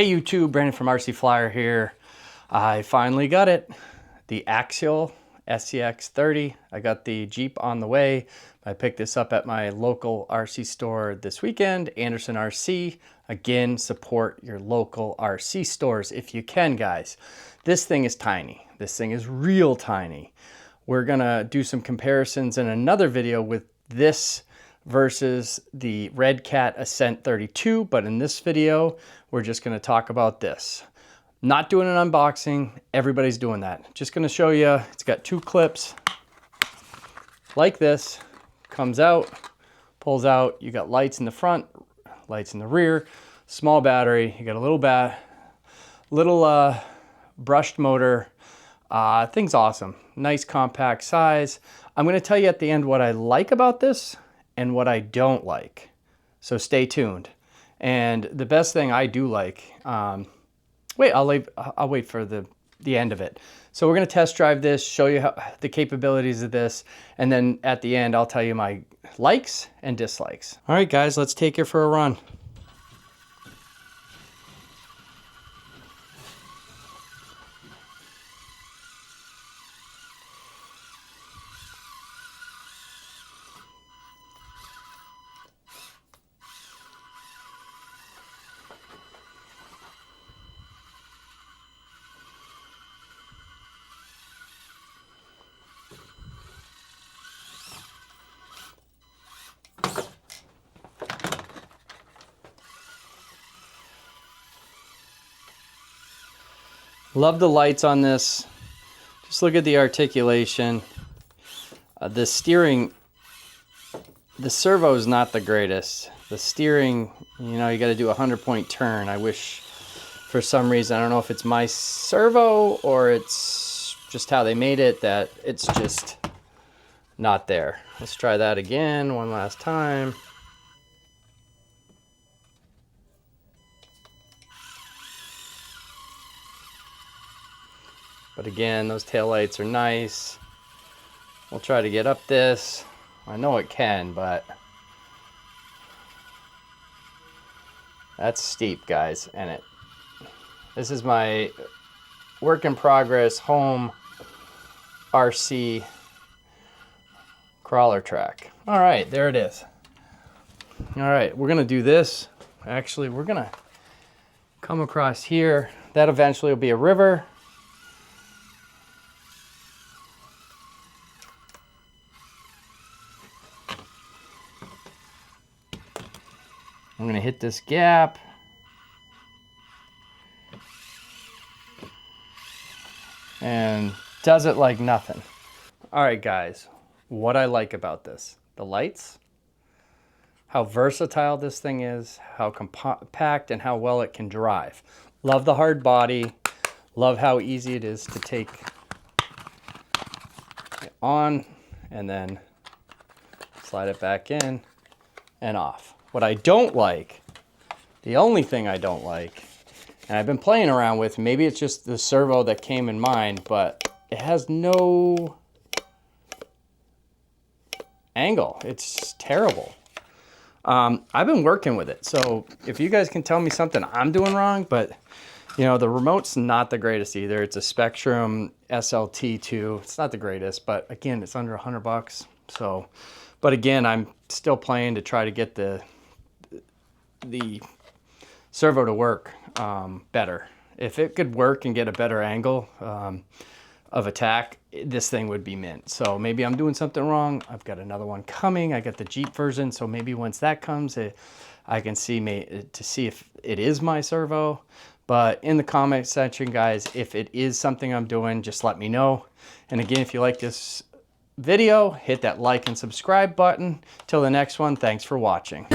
Hey YouTube, Brandon from RC Flyer here. I finally got it. The Axial SCX30. I got the Jeep on the way. I picked this up at my local RC store this weekend, Anderson RC. Again, support your local RC stores if you can, guys. This thing is tiny. This thing is real tiny. We're gonna do some comparisons in another video with this versus the Red Cat Ascent 32, but in this video, we're just gonna talk about this. Not doing an unboxing, everybody's doing that. Just gonna show you, it's got two clips like this, comes out, pulls out, you got lights in the front, lights in the rear, small battery, you got a little brushed motor. Thing's awesome, nice compact size. I'm gonna tell you at the end what I like about this and what I don't like. So stay tuned. And the best thing I do like, I'll wait for the end of it. So we're gonna test drive this, show you the capabilities of this, and then at the end, I'll tell you my likes and dislikes. All right, guys, let's take it for a run. Love the lights on this. Just look at the articulation. The steering, the servo is not the greatest. The steering, you know, you got to do a 100-point turn. I wish for some reason, I don't know if it's my servo or it's just how they made it, that it's just not there. Let's try that again one last time. But again, those taillights are nice. We'll try to get up this. I know it can, but that's steep, guys. And this is my work in progress home RC crawler track. All right, there it is. All right, we're gonna do this. Actually, we're gonna come across here. That eventually will be a river. I'm gonna hit this gap. And does it like nothing. All right, guys, what I like about this, the lights, how versatile this thing is, how compact and how well it can drive. Love the hard body. Love how easy it is to take it on and then slide it back in and off. What I don't like, the only thing I don't like, and I've been playing around with, maybe it's just the servo that came in mind, but it has no angle. It's terrible. I've been working with it, so if you guys can tell me something I'm doing wrong, but you know, the remote's not the greatest either. It's a Spectrum SLT2. It's not the greatest, but again, it's under $100. So, but again, I'm still playing to try to get the servo to work better. If it could work and get a better angle of attack, this thing would be mint. So maybe I'm doing something wrong. I've got another one coming. I got the Jeep version, so maybe once that comes, I can see if it is my servo. But in the comment section, guys, if it is something I'm doing, just let me know. And again, if you like this video, hit that like and subscribe button. Till the next one, thanks for watching.